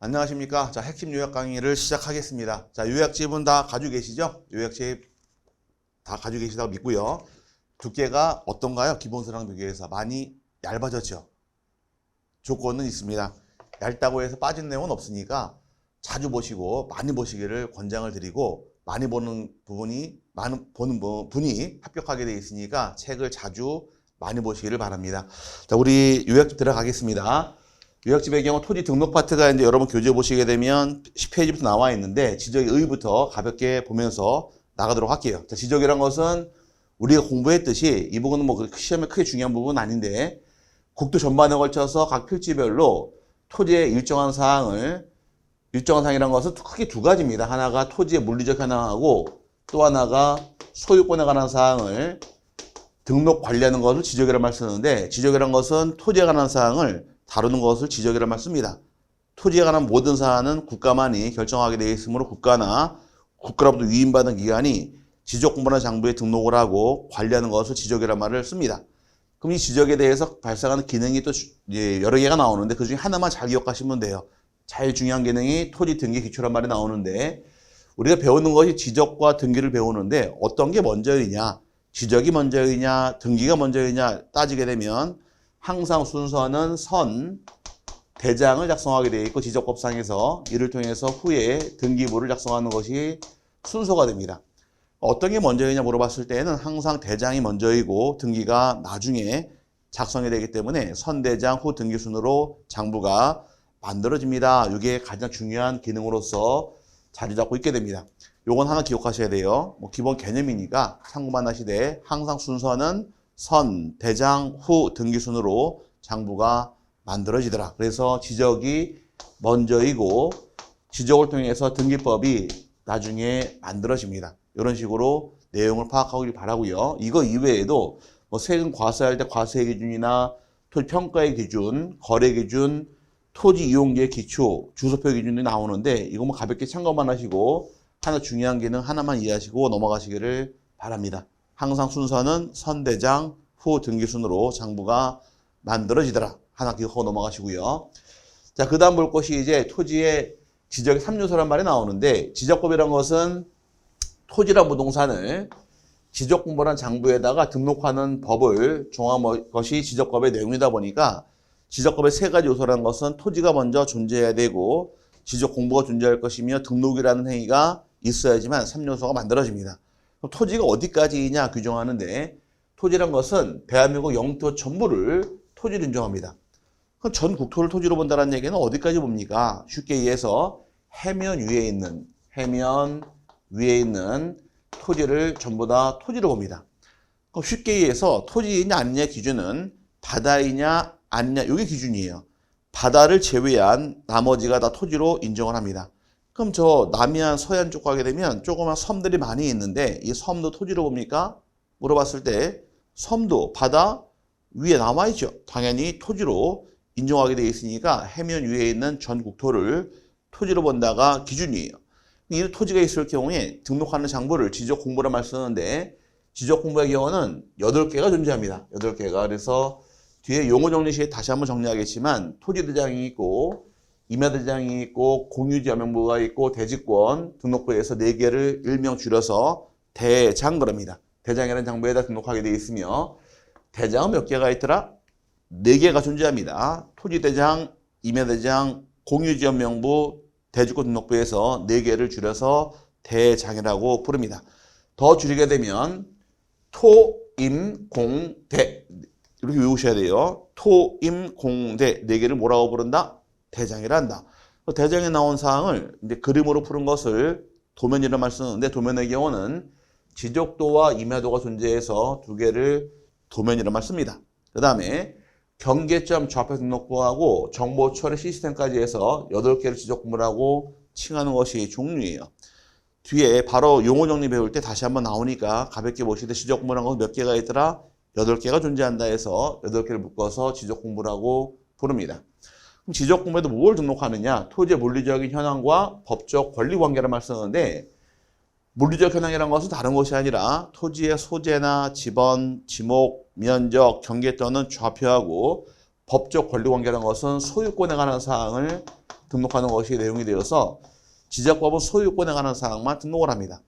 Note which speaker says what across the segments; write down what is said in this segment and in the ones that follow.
Speaker 1: 안녕하십니까. 자, 핵심 요약 강의를 시작하겠습니다. 자, 요약집은 다 가지고 계시죠? 요약집 다 가지고 계시다고 믿고요. 두께가 어떤가요? 기본서랑 비교해서 많이 얇아졌죠? 조건은 있습니다. 얇다고 해서 빠진 내용은 없으니까 자주 보시고 많이 보시기를 권장을 드리고, 많이 보는 분이 합격하게 되어 있으니까 책을 자주 많이 보시기를 바랍니다. 자, 우리 요약집 들어가겠습니다. 요약집의 경우 토지 등록 파트가 이제 여러분 교재 보시게 되면 10페이지부터 나와 있는데, 지적의 의의부터 가볍게 보면서 나가도록 할게요. 자, 지적이란 것은 우리가 공부했듯이 이 부분은 뭐 시험에 크게 중요한 부분은 아닌데, 국토 전반에 걸쳐서 각 필지별로 토지의 일정한 사항이란 것은 크게 두 가지입니다. 하나가 토지의 물리적 현황하고, 또 하나가 소유권에 관한 사항을 등록 관리하는 것을 지적이라는 말 쓰는데, 지적이라는 것은 토지에 관한 사항을 다루는 것을 지적이라는 말 씁니다. 토지에 관한 모든 사안은 국가만이 결정하게 되어 있으므로 국가로부터 위임받은 기관이 지적공부나 장부에 등록을 하고 관리하는 것을 지적이라는 말을 씁니다. 그럼 이 지적에 대해서 발생하는 기능이 또 여러 개가 나오는데, 그 중에 하나만 잘 기억하시면 돼요. 제일 중요한 기능이 토지 등기 기초란 말이 나오는데, 우리가 배우는 것이 지적과 등기를 배우는데 어떤 게 먼저이냐, 지적이 먼저이냐, 등기가 먼저이냐 따지게 되면 항상 순서는 대장을 작성하게 되어 있고, 지적법상에서 이를 통해서 후에 등기부를 작성하는 것이 순서가 됩니다. 어떤 게 먼저이냐 물어봤을 때는 항상 대장이 먼저이고 등기가 나중에 작성이 되기 때문에 선대장 후 등기 순으로 장부가 만들어집니다. 이게 가장 중요한 기능으로서 자리 잡고 있게 됩니다. 요건 하나 기억하셔야 돼요. 뭐 기본 개념이니까 참고만 하시되, 항상 순서는 대장 후 등기 순으로 장부가 만들어지더라. 그래서 지적이 먼저이고 지적을 통해서 등기법이 나중에 만들어집니다. 이런 식으로 내용을 파악하길 바라고요. 이거 이외에도 뭐 세금 과세할 때 과세 기준이나 토지 평가의 기준, 거래 기준, 토지 이용계의 기초, 주소표 기준이 나오는데, 이거 뭐 가볍게 참고만 하시고 하나 중요한 기능 하나만 이해하시고 넘어가시기를 바랍니다. 항상 순서는 선대장 후 등기 순으로 장부가 만들어지더라. 하나 기억하고 넘어가시고요. 자, 그 다음 볼 것이 이제 토지의 지적의 3요소란 말이 나오는데, 지적법이란 것은 토지랑 부동산을 지적공부란 장부에다가 등록하는 법을 정한 것이 지적법의 내용이다 보니까, 지적법의 세 가지 요소라는 것은 토지가 먼저 존재해야 되고, 지적공부가 존재할 것이며, 등록이라는 행위가 있어야지만 3요소가 만들어집니다. 그럼 토지가 어디까지냐 규정하는데, 토지란 것은 대한민국 영토 전부를 토지로 인정합니다. 그럼 전 국토를 토지로 본다는 얘기는 어디까지 봅니까? 쉽게 이해해서 해면 위에 있는 토지를 전부 다 토지로 봅니다. 그럼 쉽게 이해해서 토지이냐 아니냐 기준은 바다이냐 아니냐, 이게 기준이에요. 바다를 제외한 나머지가 다 토지로 인정을 합니다. 그럼 저 남해안 서해안 쪽 가게 되면 조그만 섬들이 많이 있는데, 이 섬도 토지로 봅니까? 물어봤을 때 섬도 바다 위에 남아있죠. 당연히 토지로 인정하게 되어 있으니까 해면 위에 있는 전 국토를 토지로 본다가 기준이에요. 이 토지가 있을 경우에 등록하는 장부를 지적공부란 말 쓰는데, 지적공부의 경우는 8개가 존재합니다. 8개가. 그래서 뒤에 용어 정리 시에 다시 한번 정리하겠지만, 토지대장이 있고, 임야대장이 있고, 공유지명부가 있고, 대지권 등록부에서 4개를 일명 줄여서 대장 그럽니다. 대장이라는 장부에다 등록하게 되어 있으며, 대장은 몇 개가 있더라? 4개가 존재합니다. 토지대장, 임야대장, 공유지명부, 대지권 등록부에서 4개를 줄여서 대장이라고 부릅니다. 더 줄이게 되면 토, 임, 공, 대 이렇게 외우셔야 돼요. 토, 임, 공, 대 4개를 뭐라고 부른다? 대장이라 한다. 대장에 나온 사항을 이제 그림으로 푸는 것을 도면이라는 말 쓰는데, 도면의 경우는 지적도와 임야도가 존재해서 2개를 도면이라는 말 씁니다. 그 다음에 경계점 좌표 등록부하고 정보 처리 시스템까지 해서 8개를 지적공부라고 칭하는 것이 종류예요. 뒤에 바로 용어 정리 배울 때 다시 한번 나오니까 가볍게 보시되, 지적공부라는 건 몇 개가 있더라? 8개가 존재한다 해서 8개를 묶어서 지적공부라고 부릅니다. 그럼 지적공부에도 뭘 등록하느냐? 토지의 물리적인 현황과 법적 권리관계를 말 쓰는데, 물리적 현황이라는 것은 다른 것이 아니라 토지의 소재나 지번, 지목, 면적, 경계 또는 좌표하고, 법적 권리관계라는 것은 소유권에 관한 사항을 등록하는 것이 내용이 되어서 지적법은 소유권에 관한 사항만 등록을 합니다.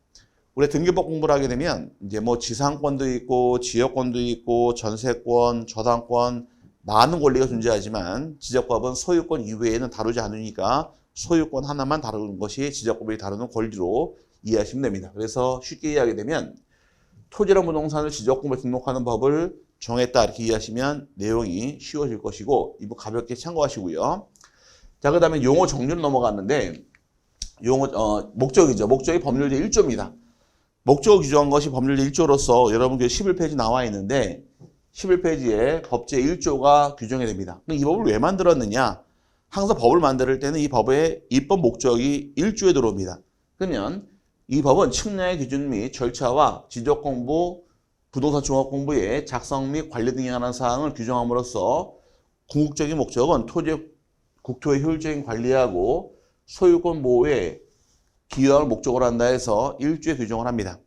Speaker 1: 우리 등기법 공부를 하게 되면 이제 뭐 지상권도 있고 지역권도 있고 전세권, 저당권 많은 권리가 존재하지만 지적법은 소유권 이외에는 다루지 않으니까 소유권 하나만 다루는 것이 지적법이 다루는 권리로 이해하시면 됩니다. 그래서 쉽게 이해하게 되면 토지랑 부동산을 지적권으로 등록하는 법을 정했다 이렇게 이해하시면 내용이 쉬워질 것이고 이 부분 가볍게 참고하시고요. 자, 그 다음에 용어 정리로 넘어갔는데 목적이죠. 목적이 법률 제1조입니다. 목적을 규정한 것이 법률 제1조로서 여러분 그 11페이지 나와 있는데 11페이지에 법 제1조가 규정이 됩니다. 이 법을 왜 만들었느냐? 항상 법을 만들 때는 이 법의 입법 목적이 1조에 들어옵니다. 그러면 이 법은 측량의 기준 및 절차와 지적공부, 부동산 종합공부의 작성 및 관리 등에 관한 사항을 규정함으로써 궁극적인 목적은 토지 국토의 효율적인 관리하고 소유권 보호에 기여할 목적으로 한다 해서 1조에 규정을 합니다.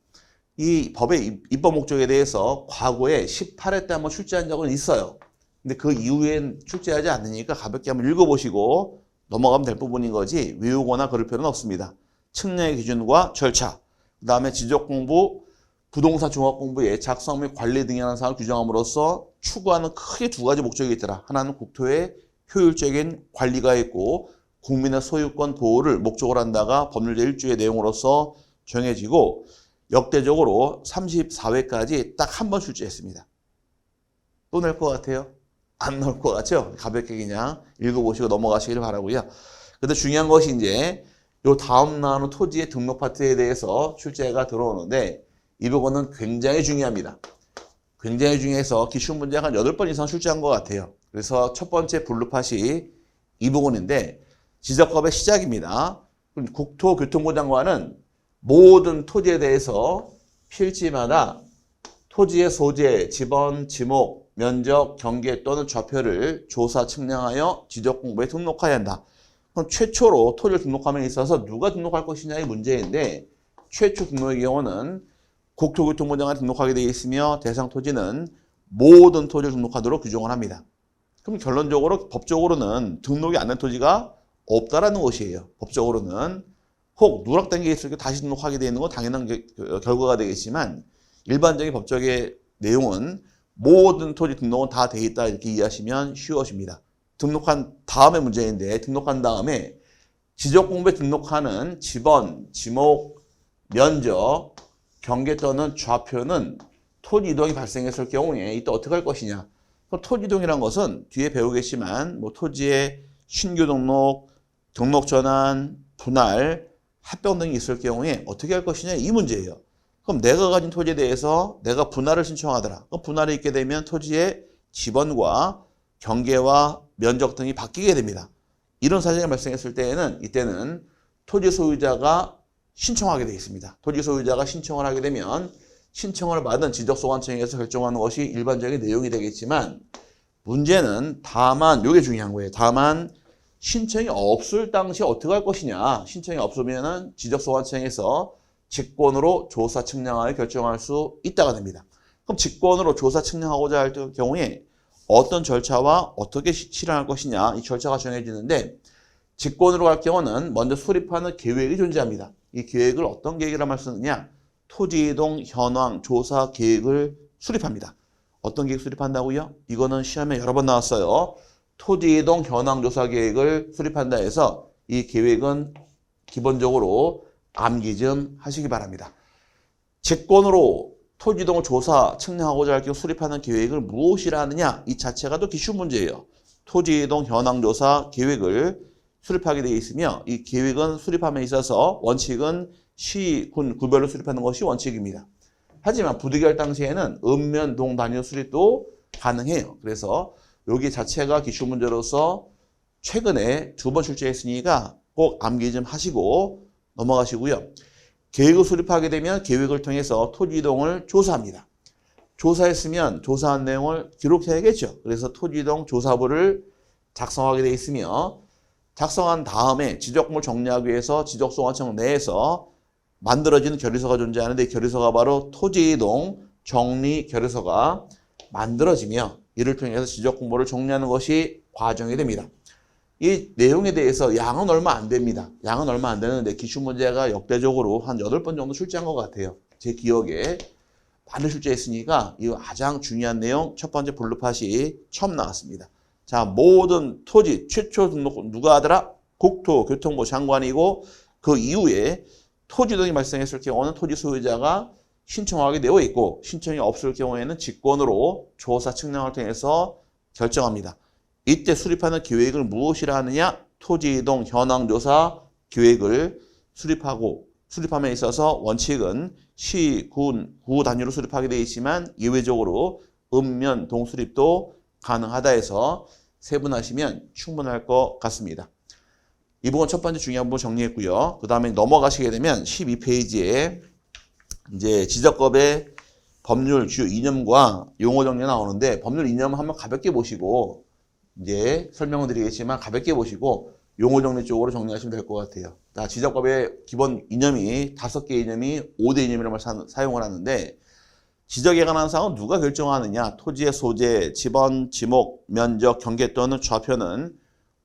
Speaker 1: 이 법의 입법 목적에 대해서 과거에 18회 때 한번 출제한 적은 있어요. 근데 그 이후엔 출제하지 않으니까 가볍게 한번 읽어보시고 넘어가면 될 부분인 거지 외우거나 그럴 필요는 없습니다. 측량의 기준과 절차, 그 다음에 지적공부, 부동산 종합공부의 작성 및 관리 등에 관한 사항을 규정함으로써 추구하는 크게 두 가지 목적이 있더라. 하나는 국토의 효율적인 관리가 있고 국민의 소유권 보호를 목적으로 한다가 법률 제1조의 내용으로서 정해지고 역대적으로 34회까지 딱 한 번 출제했습니다. 또 낼 것 같아요? 안 나올 것 같죠? 가볍게 그냥 읽어보시고 넘어가시길 바라고요. 근데 중요한 것이 이제 요 다음 나오는 토지의 등록 파트에 대해서 출제가 들어오는데 이 부분은 굉장히 중요합니다. 굉장히 중요해서 기출문제가 한 8번 이상 출제한 것 같아요. 그래서 첫 번째 블루팟이 이 부분인데 지적법의 시작입니다. 국토교통부 장관은 모든 토지에 대해서 필지마다 토지의 소재, 지번, 지목, 면적, 경계 또는 좌표를 조사, 측량하여 지적공부에 등록해야 한다. 그럼 최초로 토지를 등록함에 있어서 누가 등록할 것이냐의 문제인데 최초 등록의 경우는 국토교통부 장관이 등록하게 되어 있으며 대상 토지는 모든 토지를 등록하도록 규정을 합니다. 그럼 결론적으로 법적으로는 등록이 안 된 토지가 없다라는 것이에요. 법적으로는 혹 누락된 게 있을 때 다시 등록하게 되는 건 당연한 결과가 되겠지만 일반적인 법적의 내용은 모든 토지 등록은 다 돼 있다 이렇게 이해하시면 쉬워집니다. 등록한 다음에 문제인데 등록한 다음에 지적공부에 등록하는 지번, 지목, 면적, 경계 또는 좌표는 토지 이동이 발생했을 경우에 이때 어떻게 할 것이냐. 토지 이동이란 것은 뒤에 배우겠지만 뭐 토지의 신규 등록, 등록 전환, 분할, 합병 등이 있을 경우에 어떻게 할 것이냐 이 문제예요. 그럼 내가 가진 토지에 대해서 내가 분할을 신청하더라. 그럼 분할이 있게 되면 토지의 지번과 경계와 면적 등이 바뀌게 됩니다. 이런 사정이 발생했을 때에는 이때는 토지 소유자가 신청하게 되어 있습니다. 토지 소유자가 신청을 하게 되면 신청을 받은 지적소관청에서 결정하는 것이 일반적인 내용이 되겠지만 문제는 다만 이게 중요한 거예요. 다만 신청이 없을 당시에 어떻게 할 것이냐. 신청이 없으면은 지적소관청에서 직권으로 조사 측량하여 결정할 수 있다가 됩니다. 그럼 직권으로 조사 측량하고자 할 경우에 어떤 절차와 어떻게 실행할 것이냐 이 절차가 정해지는데 직권으로 갈 경우는 먼저 수립하는 계획이 존재합니다. 이 계획을 어떤 계획이라 말 쓰느냐 토지 이동 현황 조사 계획을 수립합니다. 어떤 계획 수립한다고요? 이거는 시험에 여러 번 나왔어요. 토지 이동 현황 조사 계획을 수립한다 해서 이 계획은 기본적으로 암기 좀 하시기 바랍니다. 직권으로 토지 이동을 조사, 측량하고자 할 경우 수립하는 계획을 무엇이라 하느냐 이 자체가 또 기출 문제예요. 토지 이동 현황 조사 계획을 수립하게 되어 있으며 이 계획은 수립함에 있어서 원칙은 시, 군, 구별로 수립하는 것이 원칙입니다. 하지만 부득이할 당시에는 읍면, 동 단위 수립도 가능해요. 그래서 여기 자체가 기출 문제로서 최근에 2번 출제했으니까 꼭 암기 좀 하시고 넘어가시고요. 계획을 수립하게 되면 계획을 통해서 토지 이동을 조사합니다. 조사했으면 조사한 내용을 기록해야겠죠. 그래서 토지 이동 조사부를 작성하게 되어 있으며 작성한 다음에 지적물을 정리하기 위해서 지적소관청 내에서 만들어지는 결의서가 존재하는데 이 결의서가 바로 토지 이동 정리 결의서가 만들어지며 이를 통해서 지적공부를 정리하는 것이 과정이 됩니다. 이 내용에 대해서 양은 얼마 안 됩니다. 양은 얼마 안 되는데 기출문제가 역대적으로 한 8번 정도 출제한 것 같아요. 제 기억에 많이 출제했으니까 이 가장 중요한 내용 첫 번째 블루팟이 처음 나왔습니다. 자, 모든 토지 최초 등록 누가 하더라? 국토교통부 장관이고 그 이후에 토지 등이 발생했을 경우는 토지 소유자가 신청하게 되어 있고 신청이 없을 경우에는 직권으로 조사 측량을 통해서 결정합니다. 이때 수립하는 계획을 무엇이라 하느냐? 토지 이동 현황 조사 계획을 수립함에 있어서 원칙은 시, 군, 구 단위로 수립하게 되어 있지만 예외적으로 읍면, 동수립도 가능하다 해서 세분하시면 충분할 것 같습니다. 이 부분 첫 번째 중요한 부분 정리했고요. 그 다음에 넘어가시게 되면 12페이지에 이제 지적법의 법률 주요 이념과 용어 정리 나오는데 법률 이념은 한번 가볍게 보시고 이제 설명을 드리겠지만 가볍게 보시고 용어 정리 쪽으로 정리하시면 될 것 같아요. 자, 지적법의 기본 이념이 5개 이념이 5대 이념이라는 말 사용을 하는데 지적에 관한 사항은 누가 결정하느냐? 토지의 소재, 지번, 지목, 면적, 경계 또는 좌표는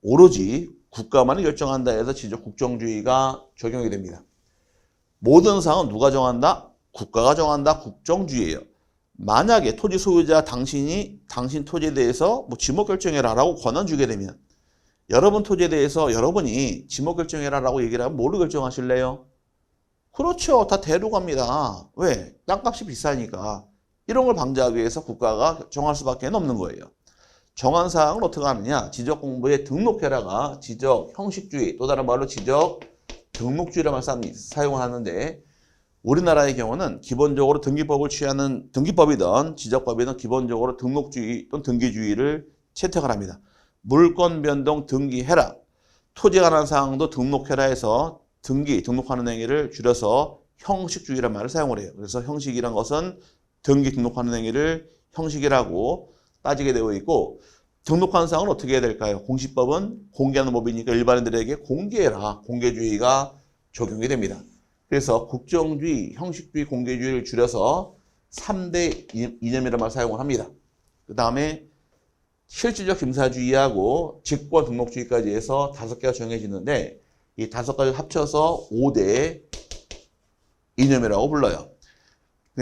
Speaker 1: 오로지 국가만이 결정한다 해서 지적 국정주의가 적용이 됩니다. 모든 사항은 누가 정한다? 국가가 정한다. 국정주의예요. 만약에 토지 소유자 당신이 당신 토지에 대해서 뭐 지목 결정해라라고 권한 주게 되면 여러분 토지에 대해서 여러분이 지목 결정해라라고 얘기를 하면 뭐로 결정하실래요? 그렇죠. 다 대로 갑니다. 왜? 땅값이 비싸니까. 이런 걸 방지하기 위해서 국가가 정할 수밖에 없는 거예요. 정한 사항을 어떻게 하느냐? 지적공부에 등록해라가 지적 형식주의, 또 다른 말로 지적 등록주의라는 말 사용하는데 우리나라의 경우는 기본적으로 등기법을 취하는 등기법이든 지적법이든 기본적으로 등록주의 또는 등기주의를 채택을 합니다. 물권 변동 등기해라. 토지에 관한 사항도 등록해라 해서 등록하는 행위를 줄여서 형식주의라는 말을 사용을 해요. 그래서 형식이란 것은 등기 등록하는 행위를 형식이라고 따지게 되어 있고 등록하는 사항은 어떻게 해야 될까요? 공시법은 공개하는 법이니까 일반인들에게 공개해라. 공개주의가 적용이 됩니다. 그래서 국정주의, 형식주의, 공개주의를 줄여서 3대 이념이라는 말을 사용을 합니다. 그 다음에 실질적 심사주의하고 직권 등록주의까지 해서 5개가 정해지는데 이 5가지 합쳐서 5대 이념이라고 불러요.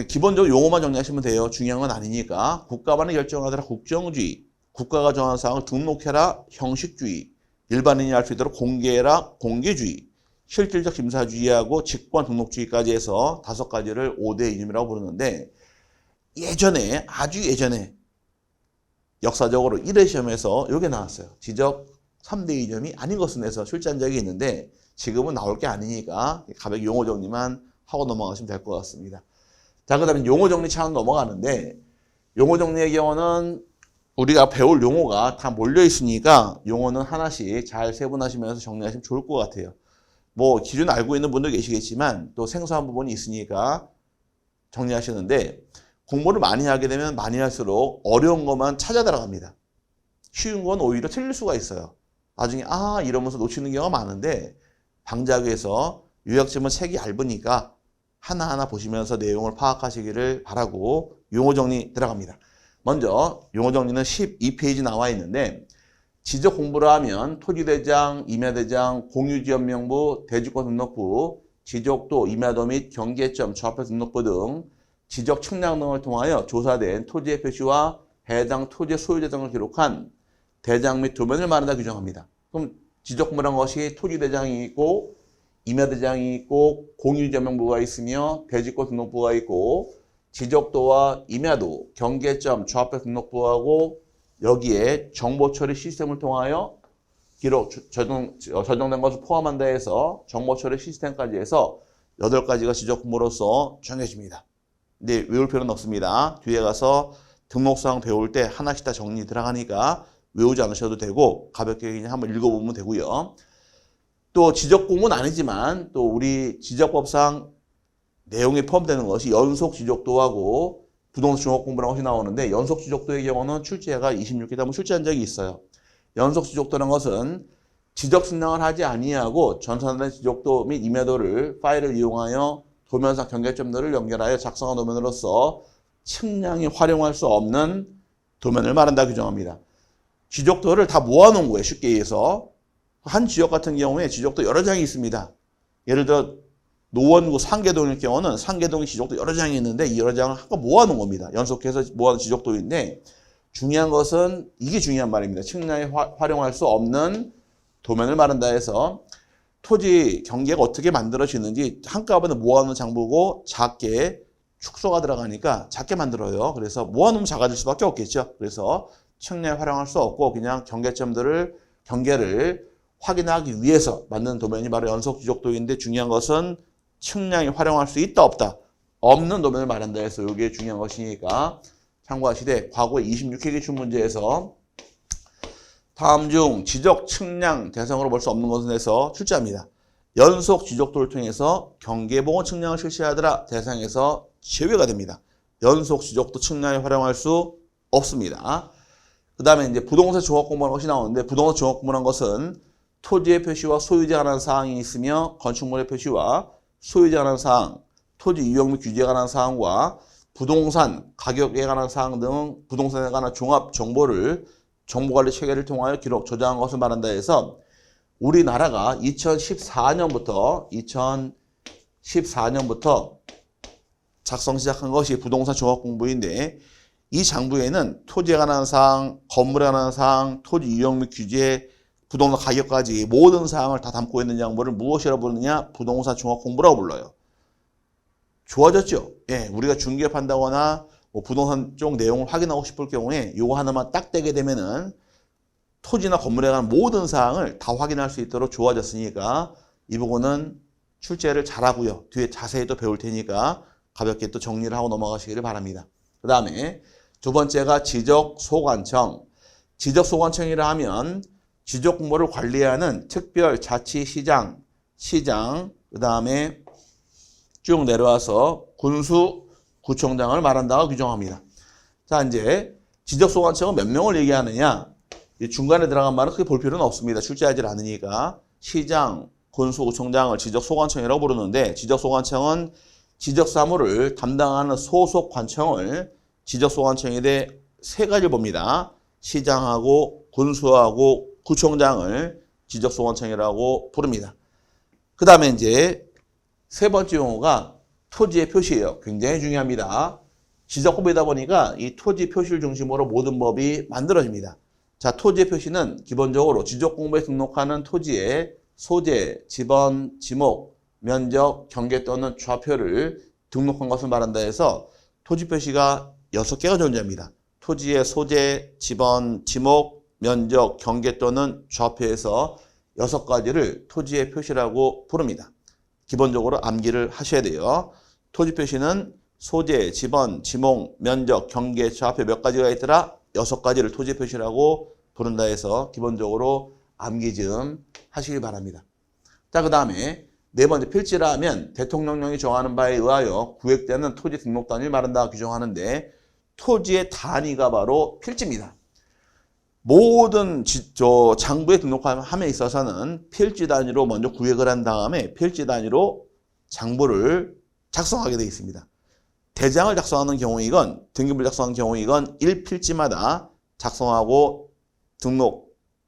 Speaker 1: 기본적으로 용어만 정리하시면 돼요. 중요한 건 아니니까. 국가만이 결정하더라 국정주의, 국가가 정한 사항을 등록해라 형식주의, 일반인이 알 수 있도록 공개해라 공개주의, 실질적 심사주의하고 직권 등록주의까지 해서 5가지를 5대 이념이라고 부르는데 예전에 아주 예전에 역사적으로 1회 시험에서 이게 나왔어요. 지적 3대 이념이 아닌 것은 해서 출제한 적이 있는데 지금은 나올 게 아니니까 가볍게 용어 정리만 하고 넘어가시면 될 것 같습니다. 자, 그 다음에 용어 정리 차원 넘어가는데 용어 정리의 경우는 우리가 배울 용어가 다 몰려 있으니까 용어는 하나씩 잘 세분하시면서 정리하시면 좋을 것 같아요. 뭐 기준 알고 있는 분도 계시겠지만 또 생소한 부분이 있으니까 정리하시는데 공부를 많이 하게 되면 많이 할수록 어려운 것만 찾아 들어갑니다. 쉬운 건 오히려 틀릴 수가 있어요. 나중에 이러면서 놓치는 경우가 많은데 방지하기 위해서 요약집은 책이 얇으니까 하나하나 보시면서 내용을 파악하시기를 바라고 용어 정리 들어갑니다. 먼저 용어 정리는 12페이지 나와 있는데 지적 공부를 하면 토지대장, 임야대장, 공유지역명부, 대지권 등록부, 지적도, 임야도 및 경계점, 좌표 등록부 등 지적 측량 등을 통하여 조사된 토지의 표시와 해당 토지 소유자 등을 기록한 대장 및 도면을 말한다 규정합니다. 그럼 지적 공부란 것이 토지대장이 있고 임야대장이 있고 공유지역명부가 있으며 대지권 등록부가 있고 지적도와 임야도, 경계점, 좌표 등록부하고 여기에 정보처리 시스템을 통하여 기록, 저장된 것을 포함한다 해서 정보처리 시스템까지 해서 8가지가 지적 공부로서 정해집니다. 근데 외울 필요는 없습니다. 뒤에 가서 등록사항 배울 때 하나씩 다 정리 들어가니까 외우지 않으셔도 되고 가볍게 그냥 한번 읽어보면 되고요. 또 지적 공부는 아니지만 또 우리 지적법상 내용에 포함되는 것이 연속 지적도하고 부동산 종합 공부라는 것이 나오는데 연속 지적도의 경우는 출제가 26개 한번 출제한 적이 있어요. 연속 지적도라는 것은 지적 측량을 하지 아니하고 전산된 지적도 및 임야도를 파일을 이용하여 도면상 경계점들을 연결하여 작성한 도면으로서 측량이 활용할 수 없는 도면을 말한다 규정합니다. 지적도를 다 모아놓은 거예요. 쉽게 얘기해서 한 지역 같은 경우에 지적도 여러 장이 있습니다. 예를 들어 노원구 상계동일 경우는 상계동의 지적도 여러 장이 있는데 이 여러 장을 한꺼 모아놓은 겁니다. 연속해서 모아놓은 지적도인데 중요한 것은 이게 중요한 말입니다. 측량에 활용할 수 없는 도면을 말한다 해서 토지 경계가 어떻게 만들어지는지 한꺼번에 모아놓은 장부고 작게 축소가 들어가니까 작게 만들어요. 그래서 모아놓으면 작아질 수밖에 없겠죠. 그래서 측량에 활용할 수 없고 그냥 경계를 확인하기 위해서 만든 도면이 바로 연속 지적도인데 중요한 것은 측량에 활용할 수 있다 없다. 없는 도면을 말한다 해서 이게 중요한 것이니까 참고하시되 과거 26회 기출 문제에서 다음 중 지적 측량 대상으로 볼 수 없는 것은 해서 출제합니다. 연속 지적도를 통해서 경계봉원 측량을 실시하더라 대상에서 제외가 됩니다. 연속 지적도 측량에 활용할 수 없습니다. 그 다음에 이제 부동산 종합 공부하는 것이 나오는데 부동산 종합 공부하는 것은 토지의 표시와 소유자에 관한 사항이 있으며 건축물의 표시와 소유자에 관한 사항, 토지 유형 및 규제에 관한 사항과 부동산 가격에 관한 사항 등 부동산에 관한 종합 정보를 정보관리 체계를 통하여 기록, 저장한 것을 말한다 해서 우리나라가 2014년부터 작성 시작한 것이 부동산 종합 공부인데 이 장부에는 토지에 관한 사항, 건물에 관한 사항, 토지 유형 및 규제, 부동산 가격까지 모든 사항을 다 담고 있는 장부를 무엇이라고 부르느냐? 부동산 종합 공부라고 불러요. 좋아졌죠? 예, 우리가 중개업한다거나 뭐 부동산 쪽 내용을 확인하고 싶을 경우에 이거 하나만 딱 떼게 되면은 토지나 건물에 관한 모든 사항을 다 확인할 수 있도록 좋아졌으니까 이 부분은 출제를 잘하고요. 뒤에 자세히 또 배울 테니까 가볍게 또 정리를 하고 넘어가시기를 바랍니다. 그 다음에 두 번째가 지적소관청. 지적소관청이라 하면 지적공모를 관리하는 특별자치시장, 그 다음에 쭉 내려와서 군수, 구청장을 말한다고 규정합니다. 자, 이제 지적소관청은 몇 명을 얘기하느냐? 중간에 들어간 말은 크게 볼 필요는 없습니다. 출제하지 않으니까. 시장, 군수, 구청장을 지적소관청이라고 부르는데 지적소관청은 지적사무를 담당하는 소속관청을 지적소관청에 대해 세 가지를 봅니다. 시장하고 군수하고 구청장을 지적소관청이라고 부릅니다. 그 다음에 이제 세 번째 용어가 토지의 표시예요. 굉장히 중요합니다. 지적법이다 보니까 이 토지 표시를 중심으로 모든 법이 만들어집니다. 자, 토지의 표시는 기본적으로 지적공부에 등록하는 토지의 소재, 지번, 지목, 면적, 경계 또는 좌표를 등록한 것을 말한다 해서 토지 표시가 6개가 존재합니다. 토지의 소재, 지번, 지목, 면적, 경계 또는 좌표에서 6가지를 토지의 표시라고 부릅니다. 기본적으로 암기를 하셔야 돼요. 토지 표시는 소재, 지번, 지목, 면적, 경계, 좌표 몇 가지가 있더라? 6가지를 토지 표시라고 부른다 해서 기본적으로 암기 좀 하시기 바랍니다. 자, 그 다음에 네 번째 필지라 하면 대통령령이 정하는 바에 의하여 구획되는 토지 등록 단위를 말한다 규정하는데 토지의 단위가 바로 필지입니다. 모든 장부에 등록함에 있어서는 필지 단위로 먼저 구획을 한 다음에 필지 단위로 장부를 작성하게 되어 있습니다. 대장을 작성하는 경우이건 등기부를 작성하는 경우이건 1필지마다 작성하고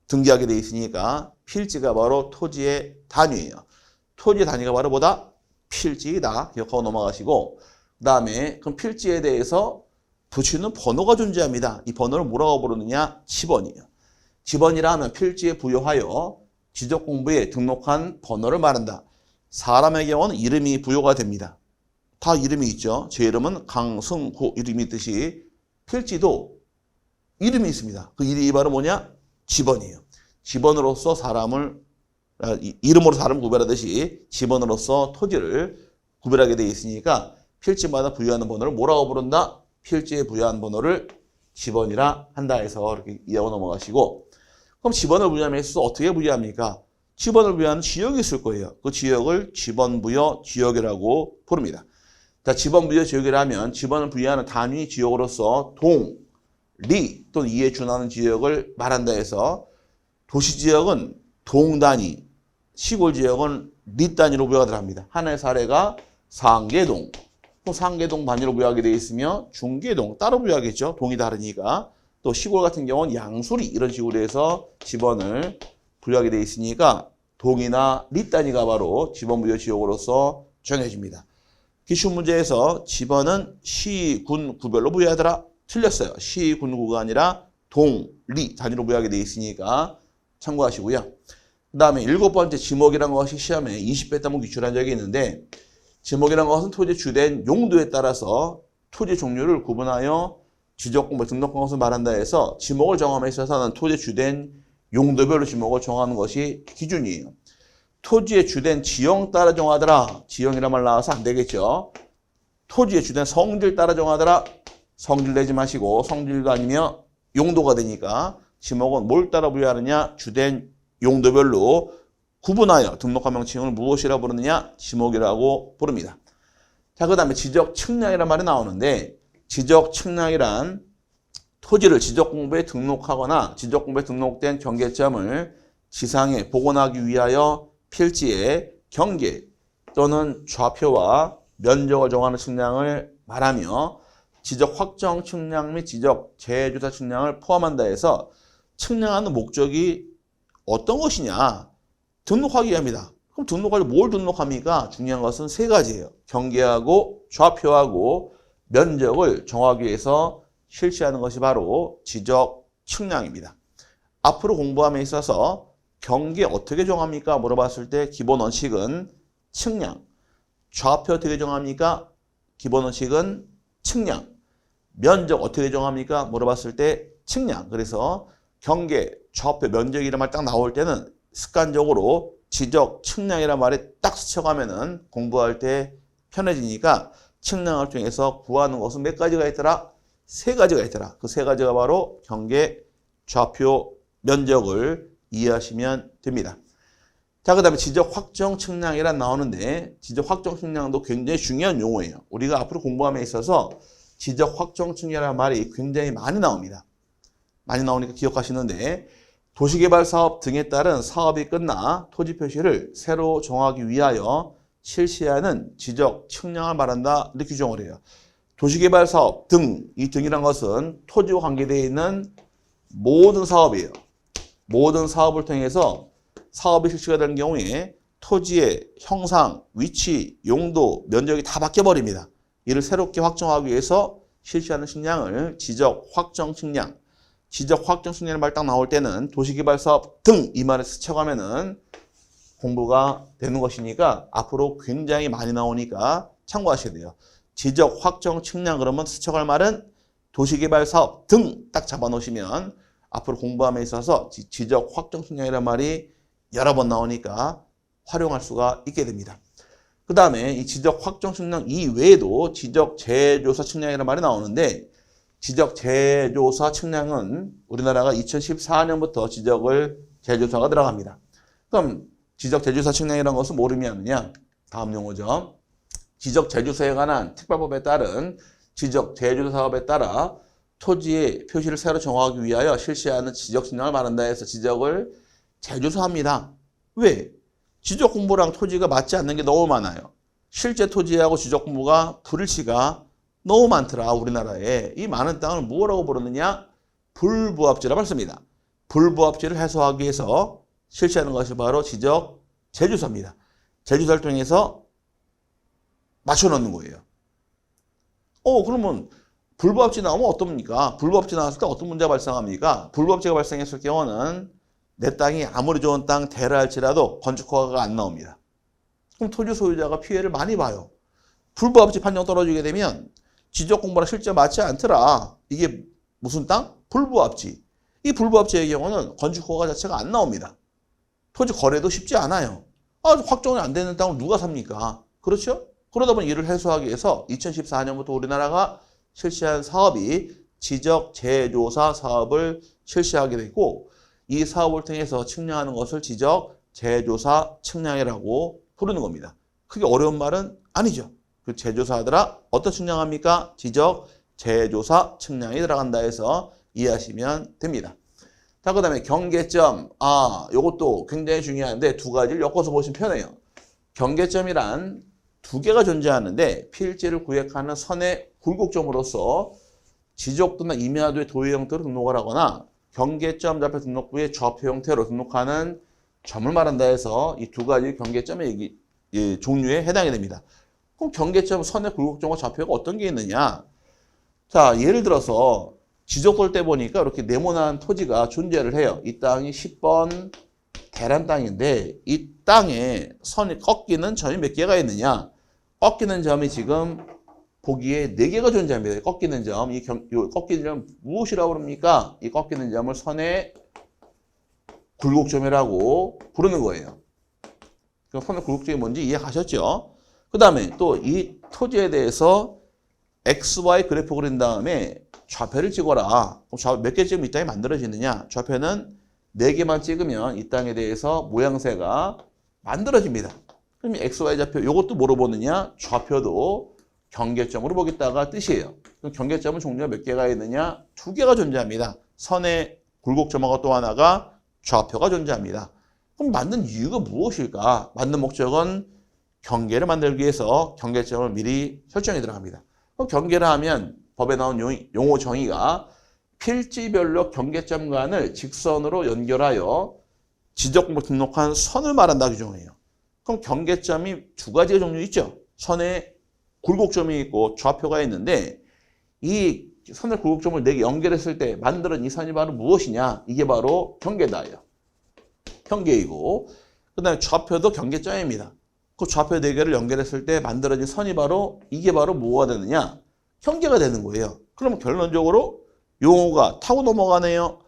Speaker 1: 등기하게 되어 있으니까 필지가 바로 토지의 단위예요. 토지 단위가 바로 뭐다? 필지이다. 기억하고 넘어가시고 그 다음에 그럼 필지에 대해서 붙이는 번호가 존재합니다. 이 번호를 뭐라고 부르느냐? 지번이에요. 지번이라 하면 필지에 부여하여 지적공부에 등록한 번호를 말한다. 사람의 경우는 이름이 부여가 됩니다. 다 이름이 있죠. 제 이름은 강승구 이름이 있듯이 필지도 이름이 있습니다. 그 이름이 바로 뭐냐? 지번이에요. 지번으로서 이름으로 사람을 구별하듯이 지번으로서 토지를 구별하게 되어 있으니까 필지마다 부여하는 번호를 뭐라고 부른다? 필지에 부여한 번호를 지번이라 한다 해서 이렇게 이해하고 넘어가시고 그럼 지번을 부여하면 어떻게 부여합니까? 지번을 부여하는 지역이 있을 거예요. 그 지역을 지번부여 지역이라고 부릅니다. 자, 지번부여 지역이라면 지번을 부여하는 단위 지역으로서 동, 리 또는 이에 준하는 지역을 말한다 해서 도시지역은 동 단위, 시골 지역은 리 단위로 부여가 들어갑니다. 하나의 사례가 상계동. 또 상계동 단위로 부여하게 되어 있으며 중계동 따로 부여하겠죠. 동이 다르니까. 또 시골 같은 경우는 양수리 이런 식으로 해서 지번을 부여하게 돼 있으니까 동이나 리 단위가 바로 지번 부여 지역으로서 정해집니다. 기출문제에서 지번은 시, 군, 구별로 부여하더라. 틀렸어요. 시, 군, 구가 아니라 동, 리 단위로 부여하게 돼 있으니까 참고하시고요. 그 다음에 7번째 지목이라는 것이 시험에 20배 따문 기출한 적이 있는데 지목이라는 것은 토지의 주된 용도에 따라서 토지 종류를 구분하여 지적공부 등록한 것을 말한다 해서 지목을 정함에 있어서는 토지의 주된 용도별로 지목을 정하는 것이 기준이에요. 토지의 주된 지형 따라 정하더라. 지형이란 말 나와서 안 되겠죠. 토지의 주된 성질 따라 정하더라. 성질 내지 마시고 성질도 아니면 용도가 되니까 지목은 뭘 따라 부여하느냐. 주된 용도별로 구분하여 등록한 명칭을 무엇이라고 부르느냐. 지목이라고 부릅니다. 자, 그 다음에 지적 측량이란 말이 나오는데 지적 측량이란 토지를 지적공부에 등록하거나 지적공부에 등록된 경계점을 지상에 복원하기 위하여 필지의 경계 또는 좌표와 면적을 정하는 측량을 말하며 지적 확정 측량 및 지적 재조사 측량을 포함한다 해서 측량하는 목적이 어떤 것이냐? 등록하기 위함이다. 그럼 등록할 때 뭘 등록합니까? 중요한 것은 세 가지예요. 경계하고 좌표하고 면적을 정하기 위해서 실시하는 것이 바로 지적 측량입니다. 앞으로 공부함에 있어서 경계 어떻게 정합니까? 물어봤을 때 기본 원칙은 측량. 좌표 어떻게 정합니까? 기본 원칙은 측량. 면적 어떻게 정합니까? 물어봤을 때 측량. 그래서 경계, 좌표, 면적이란 말 딱 나올 때는 습관적으로 지적, 측량이란 말에 딱 스쳐가면은 공부할 때 편해지니까 측량을 통해서 구하는 것은 몇 가지가 있더라? 세 가지가 있더라. 그 세 가지가 바로 경계, 좌표, 면적을 이해하시면 됩니다. 자, 그 다음에 지적 확정 측량이란 나오는데 지적 확정 측량도 굉장히 중요한 용어예요. 우리가 앞으로 공부함에 있어서 지적 확정 측량이라는 말이 굉장히 많이 나옵니다. 많이 나오니까 기억하시는데 도시개발 사업 등에 따른 사업이 끝나 토지 표시를 새로 정하기 위하여 실시하는 지적 측량을 말한다. 이렇게 규정을 해요. 도시개발 사업 등, 이 등이란 것은 토지와 관계되어 있는 모든 사업이에요. 모든 사업을 통해서 사업이 실시가 되는 경우에 토지의 형상, 위치, 용도, 면적이 다 바뀌어버립니다. 이를 새롭게 확정하기 위해서 실시하는 측량을 지적 확정 측량. 지적 확정 측량의 말 딱 나올 때는 도시개발 사업 등 이 말을 스쳐가면은 공부가 되는 것이니까 앞으로 굉장히 많이 나오니까 참고하셔야 돼요. 지적 확정 측량 그러면 스쳐갈 말은 도시개발 사업 등 딱 잡아놓으시면 앞으로 공부함에 있어서 지적 확정 측량이라는 말이 여러 번 나오니까 활용할 수가 있게 됩니다. 그 다음에 이 지적 확정 측량 이외에도 지적 재조사 측량이라는 말이 나오는데 지적 재조사 측량은 우리나라가 2014년부터 지적을 재조사가 들어갑니다. 그럼 지적 재조사 측량이라는 것은 뭘 의미하느냐? 다음 용어죠. 지적 재조사에 관한 특별법에 따른 지적 재조사 사업에 따라 토지의 표시를 새로 정하기 위하여 실시하는 지적 측량을 말한다 해서 지적을 재조사합니다. 왜? 지적 공부랑 토지가 맞지 않는 게 너무 많아요. 실제 토지하고 지적 공부가 불일치가 너무 많더라. 우리나라에. 이 많은 땅을 뭐라고 부르느냐? 불부합지라고 했습니다. 불부합지를 해소하기 위해서 실시하는 것이 바로 지적 재조사입니다. 재조사를 통해서 맞춰놓는 거예요. 그러면 불부합지 나오면 어떻습니까? 불부합지 나왔을 때 어떤 문제가 발생합니까? 불부합지가 발생했을 경우는 내 땅이 아무리 좋은 땅 대라 할지라도 건축허가가 안 나옵니다. 그럼 토지 소유자가 피해를 많이 봐요. 불부합지 판정 떨어지게 되면 지적 공부랑 실제 맞지 않더라. 이게 무슨 땅? 불부합지. 이 불부합지의 경우는 건축허가 자체가 안 나옵니다. 토지 거래도 쉽지 않아요. 확정이 안 되는 땅을 누가 삽니까? 그렇죠? 그러다 보니 이를 해소하기 위해서 2014년부터 우리나라가 실시한 사업이 지적 재조사 사업을 실시하게 됐고 이 사업을 통해서 측량하는 것을 지적 재조사 측량이라고 부르는 겁니다. 그게 어려운 말은 아니죠. 그 재조사하더라 어떤 측량합니까? 지적 재조사 측량이 들어간다 해서 이해하시면 됩니다. 자, 그 다음에 경계점. 요것도 굉장히 중요한데 두 가지를 엮어서 보시면 편해요. 경계점이란 두 개가 존재하는데 필지를 구획하는 선의 굴곡점으로서 지적도나 임야도의 도의 형태로 등록을 하거나 경계점 좌표 등록부의 좌표 형태로 등록하는 점을 말한다 해서 이 두 가지 경계점의 종류에 해당이 됩니다. 그럼 경계점, 선의 굴곡점과 좌표가 어떤 게 있느냐? 자, 예를 들어서 지적돌 때 보니까 이렇게 네모난 토지가 존재를 해요. 이 땅이 10번 대란 땅인데 이 땅에 선이 꺾이는 점이 몇 개가 있느냐? 꺾이는 점이 지금 보기에 4개가 존재합니다. 꺾이는 점, 이 꺾이는 점 무엇이라고 부릅니까? 이 꺾이는 점을 선의 굴곡점이라고 부르는 거예요. 그럼 선의 굴곡점이 뭔지 이해하셨죠? 그 다음에 또 이 토지에 대해서 XY 그래프 그린 다음에 좌표를 찍어라. 그럼 몇 개 찍으면 이 땅이 만들어지느냐? 좌표는 4개만 찍으면 이 땅에 대해서 모양새가 만들어집니다. 그럼 XY 좌표 이것도 뭐로 보느냐? 좌표도 경계점으로 보겠다가 뜻이에요. 그럼 경계점은 종류가 몇 개가 있느냐? 2개가 존재합니다. 선의 굴곡점하고 또 하나가 좌표가 존재합니다. 그럼 만든 이유가 무엇일까? 만든 목적은 경계를 만들기 위해서 경계점을 미리 설정해 들어갑니다. 그럼 경계를 하면 법에 나온 용어 정의가 필지별로 경계점 간을 직선으로 연결하여 지적목 등록한 선을 말한다 규정해요. 그럼 경계점이 2가지의 종류 있죠. 선의 굴곡점이 있고 좌표가 있는데 이 선의 굴곡점을 4개 연결했을 때 만드는 이 선이 바로 무엇이냐? 이게 바로 경계다예요. 경계이고 그 다음에 좌표도 경계점입니다. 그 좌표 4개를 연결했을 때 만들어진 선이 바로 이게 바로 뭐가 되느냐? 경계가 되는 거예요. 그러면 결론적으로 용어가 타고 넘어가네요.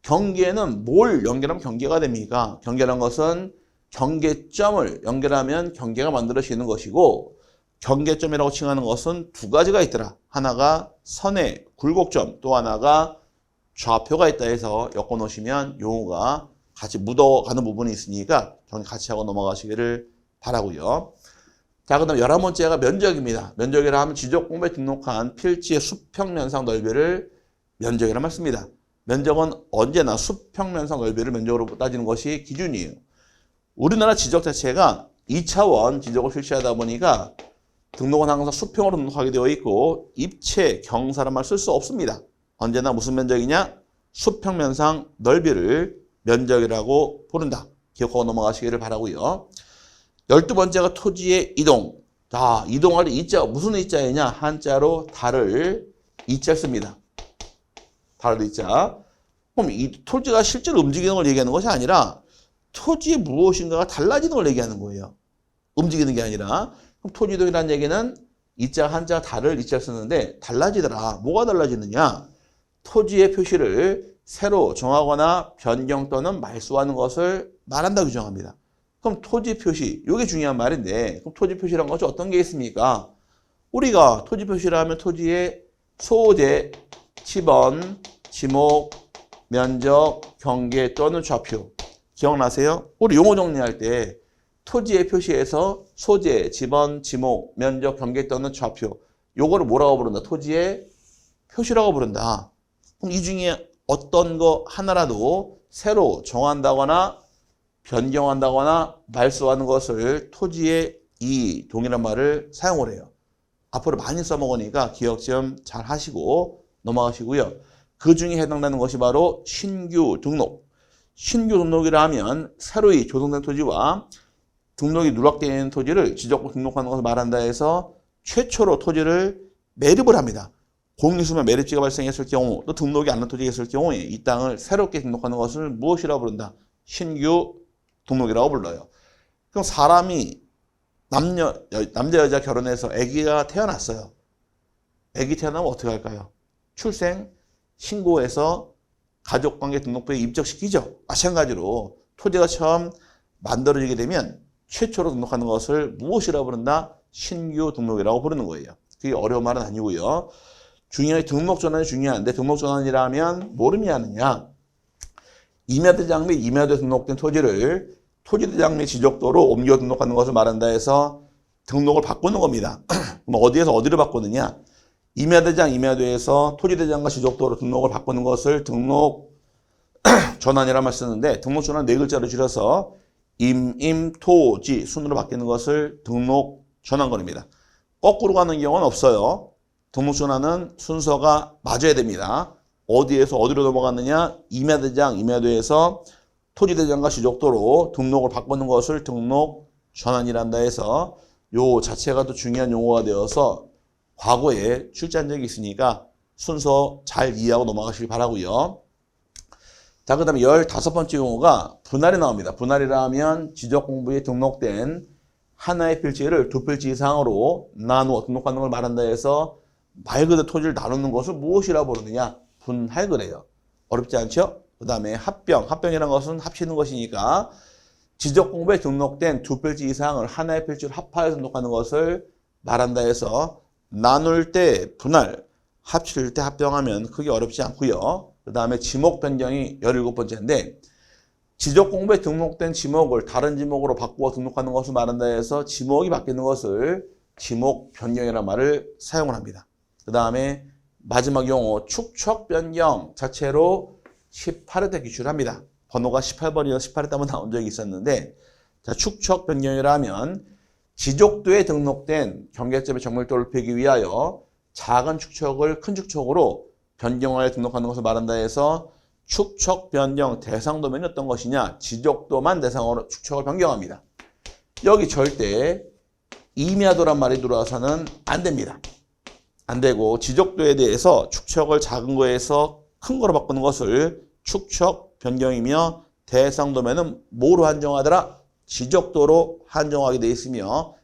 Speaker 1: 경계는 뭘 연결하면 경계가 됩니까? 경계란 것은 경계점을 연결하면 경계가 만들어지는 것이고 경계점이라고 칭하는 것은 2가지가 있더라. 하나가 선의 굴곡점, 또 하나가 좌표가 있다 해서 엮어 놓으시면 용어가 같이 묻어가는 부분이 있으니까 같이 하고 넘어가시기를 바라고요. 자, 그 다음 11번째가 면적입니다. 면적이라 하면 지적공부에 등록한 필지의 수평면상 넓이를 면적이라 말씀입니다. 면적은 언제나 수평면상 넓이를 면적으로 따지는 것이 기준이에요. 우리나라 지적 자체가 2차원 지적을 실시하다 보니까 등록은 항상 수평으로 등록하게 되어 있고 입체, 경사란 말 쓸 수 없습니다. 언제나 무슨 면적이냐? 수평면상 넓이를 면적이라고 부른다. 기억하고 넘어가시기를 바라고요. 12번째가 토지의 이동. 자, 이동할 이자 무슨 이자이냐? 한자로 달을 이자 씁니다. 달을 이자. 그럼 이 토지가 실제로 움직이는 걸 얘기하는 것이 아니라 토지에 무엇인가가 달라지는 걸 얘기하는 거예요. 움직이는 게 아니라. 그럼 토지이동이라는 얘기는 이자 한자 달을 이자 쓰는데 달라지더라. 뭐가 달라지느냐? 토지의 표시를 새로 정하거나 변경 또는 말소하는 것을 말한다 규정합니다. 그럼 토지 표시, 이게 중요한 말인데 그럼 토지 표시란 것이 어떤 게 있습니까? 우리가 토지 표시를 하면 토지의 소재, 지번, 지목, 면적, 경계 또는 좌표 기억나세요? 우리 용어 정리할 때 토지의 표시에서 소재, 지번, 지목, 면적, 경계 또는 좌표 요거를 뭐라고 부른다? 토지의 표시라고 부른다. 그럼 이 중에 어떤 거 하나라도 새로 정한다거나 변경한다거나 말소하는 것을 토지의 이동이란 말을 사용을 해요. 앞으로 많이 써먹으니까 기억 좀 잘 하시고 넘어가시고요. 그 중에 해당되는 것이 바로 신규 등록. 신규 등록이라 하면 새로이 조성된 토지와 등록이 누락되어 있는 토지를 지적으로 등록하는 것을 말한다 해서 최초로 토지를 매립을 합니다. 공유수면 매립지가 발생했을 경우 또 등록이 안 된 토지가 있을 경우에 이 땅을 새롭게 등록하는 것을 무엇이라고 부른다? 신규 등록이라고 불러요. 그럼 사람이 남자 여자 결혼해서 아기가 태어났어요. 아기 태어나면 어떻게 할까요? 출생 신고해서 가족관계 등록부에 입적시키죠. 마찬가지로 토지가 처음 만들어지게 되면 최초로 등록하는 것을 무엇이라고 부른다? 신규 등록이라고 부르는 거예요. 그게 어려운 말은 아니고요. 중요한 등록 전환이 중요한데 등록 전환이라면 뭘 의미하느냐? 임야대장 및 임야도에 등록된 토지를 토지대장 및 지적도로 옮겨 등록하는 것을 말한다 해서 등록을 바꾸는 겁니다. 그럼 어디에서 어디를 바꾸느냐? 임야대장, 임야도에서 토지대장과 지적도로 등록을 바꾸는 것을 등록 전환이라는 말 쓰는데 등록 전환 4글자로 줄여서 토지 순으로 바뀌는 것을 등록 전환권입니다. 거꾸로 가는 경우는 없어요. 등록 전환은 순서가 맞아야 됩니다. 어디에서 어디로 넘어갔느냐? 임야대장, 임야도에서 토지대장과 지적도로 등록을 바꾸는 것을 등록 전환이란다 해서 요 자체가 또 중요한 용어가 되어서 과거에 출제한 적이 있으니까 순서 잘 이해하고 넘어가시길 바라고요. 자, 그 다음에 15번째 용어가 분할이 나옵니다. 분할이라 하면 지적공부에 등록된 하나의 필지를 두 필지 이상으로 나누어 등록하는 걸 말한다 해서 말 그대로 토지를 나누는 것을 무엇이라고 부르느냐? 분할 그래요. 어렵지 않죠? 그 다음에 합병이라는 것은 합치는 것이니까 지적공부에 등록된 두 필지 이상을 하나의 필지로 합하여서 등록하는 것을 말한다 해서 나눌 때 분할, 합칠 때 합병하면 크게 어렵지 않고요. 그 다음에 지목 변경이 17번째인데 지적공부에 등록된 지목을 다른 지목으로 바꾸어 등록하는 것을 말한다 해서 지목이 바뀌는 것을 지목 변경이라는 말을 사용을 합니다. 그 다음에 마지막 용어 축척 변경 자체로 18회 때 기출합니다. 번호가 18번이나 18회 때 한번 나온 적이 있었는데 자, 축척 변경이라 하면 지적도에 등록된 경계점의 정밀도를 빼기 위하여 작은 축척을 큰 축척으로 변경하여 등록하는 것을 말한다 해서 축척 변경 대상 도면이 어떤 것이냐? 지적도만 대상으로 축척을 변경합니다. 여기 절대 임야도란 말이 들어와서는 안 됩니다. 안 되고 지적도에 대해서 축척을 작은 거에서 큰 거로 바꾸는 것을 축척 변경이며 대상 도면은 뭐로 한정하더라? 지적도로 한정하게 되어 있으며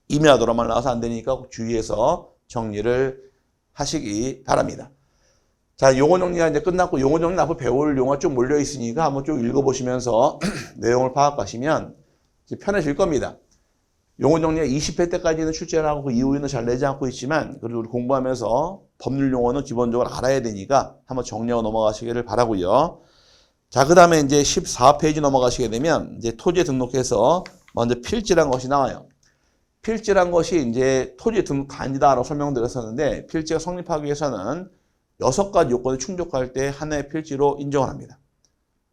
Speaker 1: 임야도로만 나와서 안 되니까 꼭 주의해서 정리를 하시기 바랍니다. 자, 용어 정리가 이제 끝났고 용어 정리 앞으로 배울 용어 쭉 몰려 있으니까 한번 쭉 읽어보시면서 내용을 파악하시면 이제 편해질 겁니다. 용어 정리가 20회 때까지는 출제를 하고 그 이후에는 잘 내지 않고 있지만 그래도 우리 공부하면서 법률 용어는 기본적으로 알아야 되니까 한번 정리하고 넘어가시기를 바라고요. 자, 그 다음에 이제 14페이지 넘어가시게 되면 이제 토지에 등록해서 먼저 필지란 것이 나와요. 필지란 것이 이제 토지 등록 단위다라고 설명드렸었는데 필지가 성립하기 위해서는 6가지 요건을 충족할 때 하나의 필지로 인정을 합니다.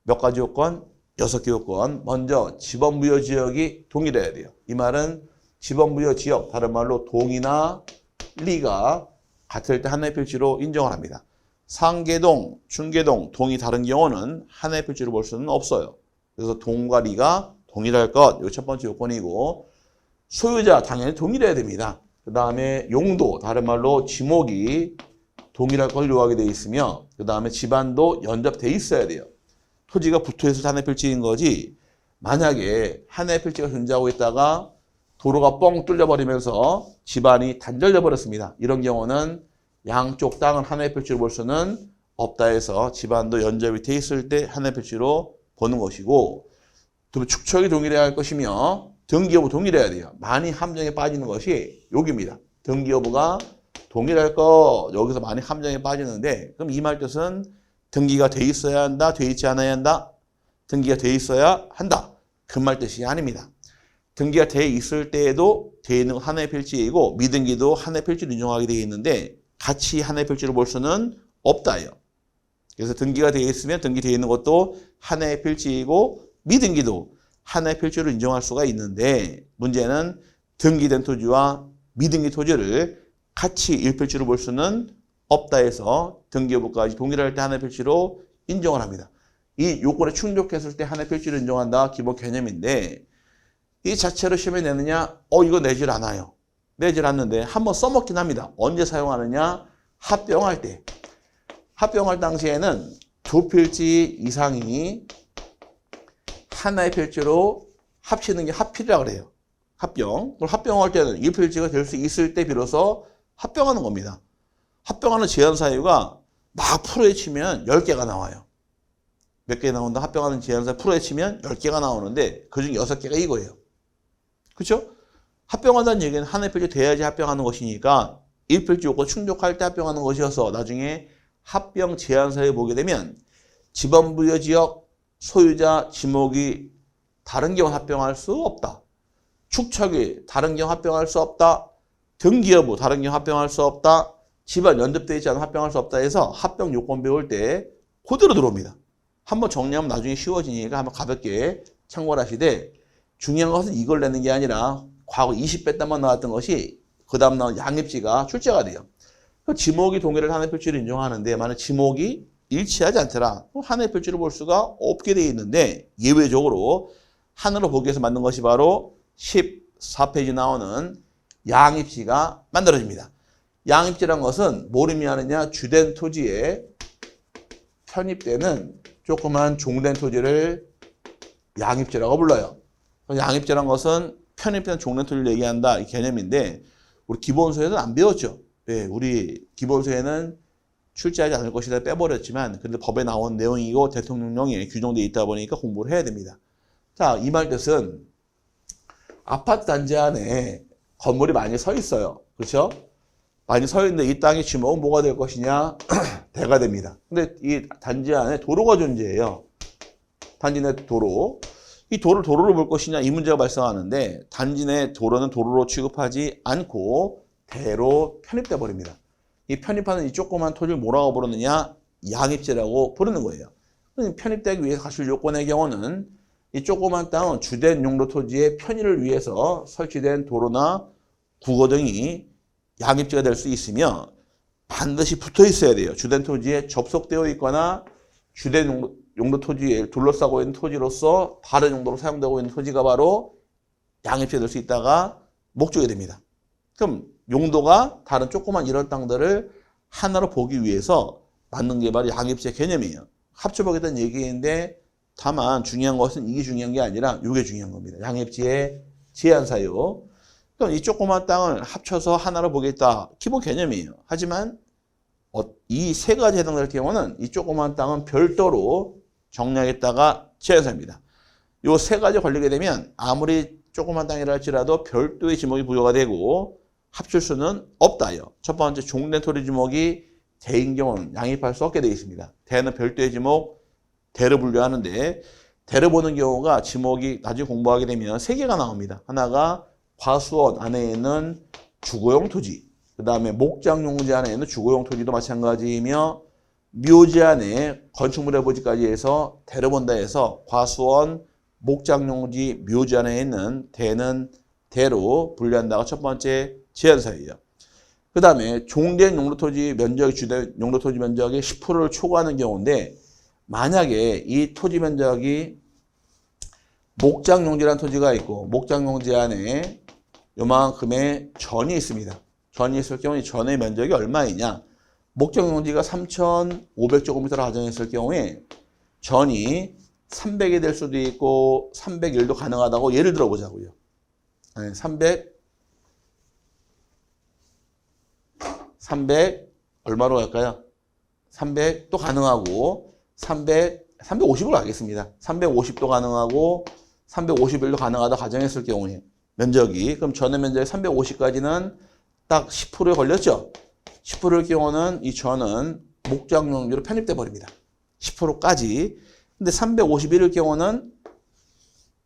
Speaker 1: 몇 가지 요건? 6개 요건. 먼저 지번부여 지역이 동일해야 돼요. 이 말은 지번부여 지역, 다른 말로 동이나 리가 같을 때 하나의 필지로 인정을 합니다. 상계동, 중계동, 동이 다른 경우는 하나의 필지로 볼 수는 없어요. 그래서 동과 리가 동일할 것, 이거 첫 번째 요건이고 소유자 당연히 동일해야 됩니다. 그 다음에 용도, 다른 말로 지목이 동일할 걸 요하게 되어 있으며 그 다음에 집안도 연접돼 있어야 돼요. 토지가 붙어있을 하나의 필지인 거지 만약에 하나의 필지가 존재하고 있다가 도로가 뻥 뚫려버리면서 집안이 단절돼 버렸습니다. 이런 경우는 양쪽 땅을 하나의 필지로 볼 수는 없다 해서 집안도 연접이 돼 있을 때 하나의 필지로 보는 것이고 또 축척이 동일해야 할 것이며 등기여부 동일해야 돼요. 많이 함정에 빠지는 것이 여기입니다. 등기여부가 동일할 거 여기서 많이 함정에 빠지는데 그럼 이 말 뜻은 등기가 돼 있어야 한다, 돼 있지 않아야 한다? 등기가 돼 있어야 한다. 그 말 뜻이 아닙니다. 등기가 돼 있을 때에도 돼 있는 건 하나의 필지이고 미등기도 하나의 필지로 인정하게 되어 있는데 같이 하나의 필지로 볼 수는 없다요. 그래서 등기가 돼 있으면 등기되어 있는 것도 하나의 필지이고 미등기도 하나의 필지로 인정할 수가 있는데 문제는 등기된 토지와 미등기 토지를 같이 일필지로 볼 수는 없다 해서 등기여부까지 동일할 때 하나의 필지로 인정을 합니다. 이 요건에 충족했을 때 하나의 필지로 인정한다 기본 개념인데 이 자체로 시험에 내느냐? 이거 내질 않아요. 내질 않는데 한번 써먹긴 합니다. 언제 사용하느냐? 합병할 때. 합병할 당시에는 두 필지 이상이 하나의 필지로 합치는 게 합필이라고 그래요. 합병. 그럼 합병할 때는 이 필지가 될 수 있을 때 비로소 합병하는 겁니다. 합병하는 제한 사유가 막 풀어에 치면 10개가 나와요. 몇 개 나온다? 합병하는 제한 사유 풀어에 치면 10개가 나오는데 그중 6개가 이거예요. 그렇죠? 합병한다는 얘기는 하나의 필지 돼야지 합병하는 것이니까 1필지 요건 충족할 때 합병하는 것이어서 나중에 합병 제한 사유 보게 되면 지번부여 지역, 소유자, 지목이 다른 경우 합병할 수 없다. 축척이 다른 경우 합병할 수 없다. 등기여부 다른 경우 합병할 수 없다. 집안 연접되어 있지 않으면 합병할 수 없다 해서 합병 요건 배울 때 그대로 들어옵니다. 한번 정리하면 나중에 쉬워지니까 한번 가볍게 참고를 하시되 중요한 것은 이걸 내는 게 아니라 과거 20배 때만 나왔던 것이 그 다음 나온 양입지가 출제가 돼요. 지목이 동일을 하나의 필지로 인정하는데 만약 지목이 일치하지 않더라. 그럼 하나의 필지를 볼 수가 없게 되어 있는데 예외적으로 하나로 보기 위해서 만든 것이 바로 14페이지 나오는 양입지가 만들어집니다. 양입지란 것은 뭘 의미하느냐? 주된 토지에 편입되는 조그만 종된 토지를 양입지라고 불러요. 양입지란 것은 편입된 종된 토지를 얘기한다 이 개념인데 우리 기본서에는 안 배웠죠. 네, 우리 기본서에는 출제하지 않을 것이다 빼버렸지만 근데 법에 나온 내용이고 대통령령에 규정되어 있다 보니까 공부를 해야 됩니다. 자, 이 말 뜻은 아파트 단지 안에 건물이 많이 서 있어요. 그렇죠? 많이 서 있는데 이 땅의 지목은 뭐가 될 것이냐? 대가 됩니다. 근데 이 단지 안에 도로가 존재해요. 단지 내 도로. 이 도로를 볼 것이냐 이 문제가 발생하는데 단지 내 도로는 도로로 취급하지 않고 대로 편입돼 버립니다. 이 편입하는 이 조그만 토지를 뭐라고 부르느냐? 양입지라고 부르는 거예요. 편입되기 위해서 갖출 요건의 경우는 이 조그만 땅은 주된 용도 토지의 편의를 위해서 설치된 도로나 국어 등이 양입지가 될 수 있으며 반드시 붙어 있어야 돼요. 주된 토지에 접속되어 있거나 주된 용도 토지에 둘러싸고 있는 토지로서 다른 용도로 사용되고 있는 토지가 바로 양입지가 될 수 있다가 목적이 됩니다. 그럼 용도가 다른 조그만 이런 땅들을 하나로 보기 위해서 만든 게 바로 양입지의 개념이에요. 합쳐보겠다는 얘기인데 다만 중요한 것은 이게 중요한 게 아니라 이게 중요한 겁니다. 양입지의 제한 사유. 그럼 이 조그만 땅을 합쳐서 하나로 보겠다. 기본 개념이에요. 하지만 이 세 가지 해당될 경우는 이 조그만 땅은 별도로 정리하겠다가 제한 사유입니다. 이 세 가지 걸리게 되면 아무리 조그만 땅이라 할지라도 별도의 지목이 부여가 되고 합칠 수는 없다요. 첫 번째 종된 토지 지목이 대인 경우는 양입할 수 없게 되어 있습니다. 대는 별도의 지목, 대를 분류하는데 대를 보는 경우가 지목이 나중에 공부하게 되면 세 개가 나옵니다. 하나가 과수원 안에 있는 주거용 토지, 그 다음에 목장용지 안에 있는 주거용 토지도 마찬가지이며 묘지 안에 건축물의 보지까지 해서 대를 본다 해서 과수원, 목장용지, 묘지 안에 있는 대는 대로 분류한다가 첫 번째 제한사유예요. 그 다음에 종된 용도토지 면적이 주된 용도토지 면적의 10%를 초과하는 경우인데 만약에 이 토지 면적이 목장용지라는 토지가 있고 목장용지 안에 요만큼의 전이 있습니다. 전이 있을 경우 이 전의 면적이 얼마이냐? 목장용지가 3,500제곱미터를 가정했을 경우에 전이 300이 될 수도 있고 301도 가능하다고 예를 들어 보자고요. 300 얼마로 갈까요? 300도 가능하고 350으로 가겠습니다. 350도 가능하고 351도 가능하다 가정했을 경우에 면적이 그럼 전의 면적이 350까지는 딱 10%에 걸렸죠. 10%의 경우는 이 전은 목장용지로 편입돼 버립니다. 10%까지. 근데 351일 경우는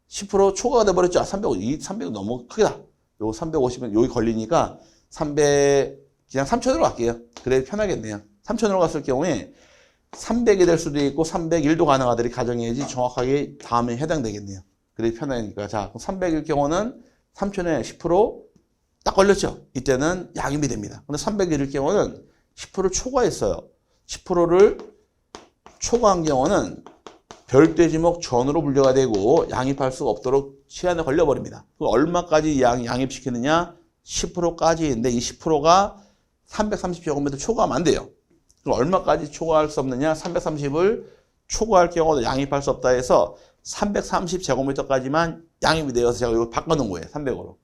Speaker 1: 10% 초과가 돼 버렸죠. 300은 너무 크다. 요 350은 여기 걸리니까 300 그냥 3,000으로 갈게요. 그래 편하겠네요. 3,000으로 갔을 경우에 300이 될 수도 있고 301도 가능하들이 가정해야지 정확하게 다음에 해당되겠네요. 그래 편하니까. 자, 그럼 300일 경우는 3,000에 10% 딱 걸렸죠. 이때는 양입이 됩니다. 근데 300일일 경우는 10% 초과했어요. 10%를 초과한 경우는 별도의 지목 전으로 분류가 되고 양입할 수가 없도록 시간에 걸려버립니다. 얼마까지 양입시키느냐? 10%까지인데 이 10%가 330제곱미터 초과하면 안 돼요. 그럼 얼마까지 초과할 수 없느냐? 330을 초과할 경우도 양입할 수 없다 해서 330제곱미터까지만 양입이 되어서 제가 이거 바꿔놓은 거예요. 300으로.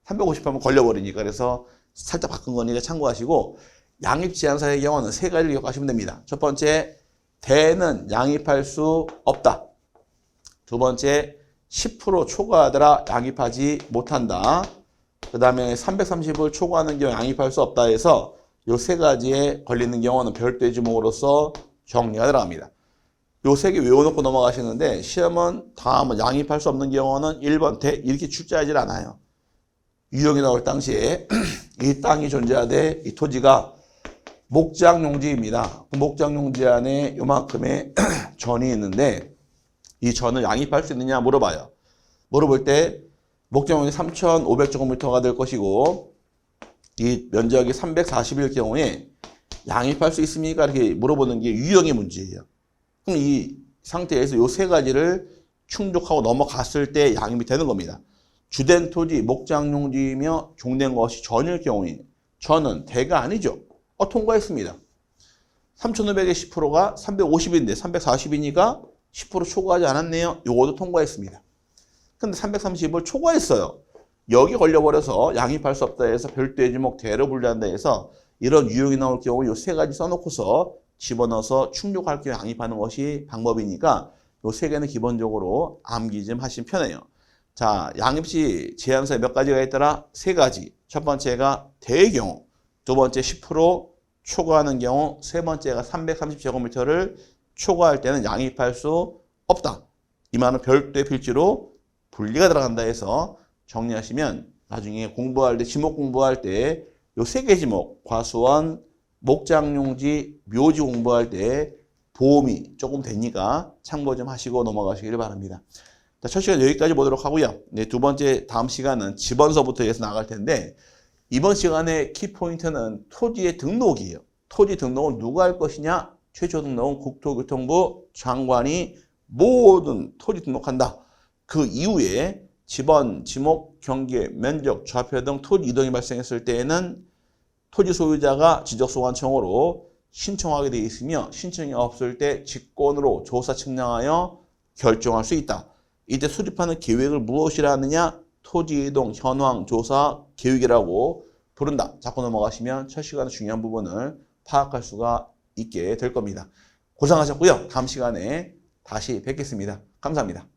Speaker 1: 350 하면 걸려버리니까. 그래서 살짝 바꾼 거니까 참고하시고 양입 제한사의 경우는 세 가지를 기억하시면 됩니다. 첫 번째, 대는 양입할 수 없다. 두 번째, 10% 초과하더라 양입하지 못한다. 그 다음에 330을 초과하는 경우 양입할 수 없다 해서 이 세 가지에 걸리는 경우는 별도의 지목으로서 정리가 들어갑니다. 요 세 개 외워놓고 넘어가시는데 시험은 다음은 양입할 수 없는 경우는 1번 대 이렇게 출제하지 않아요. 유형이 나올 당시에 이 땅이 존재하되 이 토지가 목장용지입니다. 목장용지 안에 요만큼의 전이 있는데 이 전을 양입할 수 있느냐 물어봐요. 물어볼 때 목장용지 3,500제곱미터가 될 것이고 이 면적이 340일 경우에 양입할 수 있습니까? 이렇게 물어보는 게 유형의 문제예요. 그럼 이 상태에서 요 세 가지를 충족하고 넘어갔을 때 양입이 되는 겁니다. 주된 토지, 목장용지이며 종된 것이 전일 경우에 전은 대가 아니죠. 통과했습니다. 3,500의 10%가 350인데 340이니까 10% 초과하지 않았네요. 요것도 통과했습니다. 근데 330을 초과했어요. 여기 걸려버려서 양입할 수 없다 해서 별도의 지목 대로 분류한다 해서 이런 유형이 나올 경우 요 세 가지 써놓고서 집어넣어서 충족할 경우 양입하는 것이 방법이니까 요 세 개는 기본적으로 암기 좀 하시면 편해요. 자, 양입시 제한사에 몇 가지가 있더라? 세 가지. 첫 번째가 대의 경우, 두 번째 10% 초과하는 경우, 세 번째가 330제곱미터를 초과할 때는 양입할 수 없다. 이 말은 별도의 필지로 분리가 들어간다 해서 정리하시면 나중에 공부할 때, 지목 공부할 때 요 세 개 지목, 과수원, 목장용지, 묘지 공부할 때 도움이 조금 되니까 참고 좀 하시고 넘어가시길 바랍니다. 자, 첫 시간 여기까지 보도록 하고요. 네, 두 번째 다음 시간은 지번서부터 해서 나갈 텐데 이번 시간의 키포인트는 토지의 등록이에요. 토지 등록은 누가 할 것이냐? 최초 등록은 국토교통부 장관이 모든 토지 등록한다. 그 이후에 지번, 지목, 경계, 면적, 좌표 등 토지 이동이 발생했을 때에는 토지 소유자가 지적소관청으로 신청하게 되어 있으며 신청이 없을 때 직권으로 조사 측량하여 결정할 수 있다. 이때 수립하는 계획을 무엇이라 하느냐? 토지 이동 현황 조사 계획이라고 부른다. 자꾸 넘어가시면 첫 시간의 중요한 부분을 파악할 수가 있게 될 겁니다. 고생하셨고요. 다음 시간에 다시 뵙겠습니다. 감사합니다.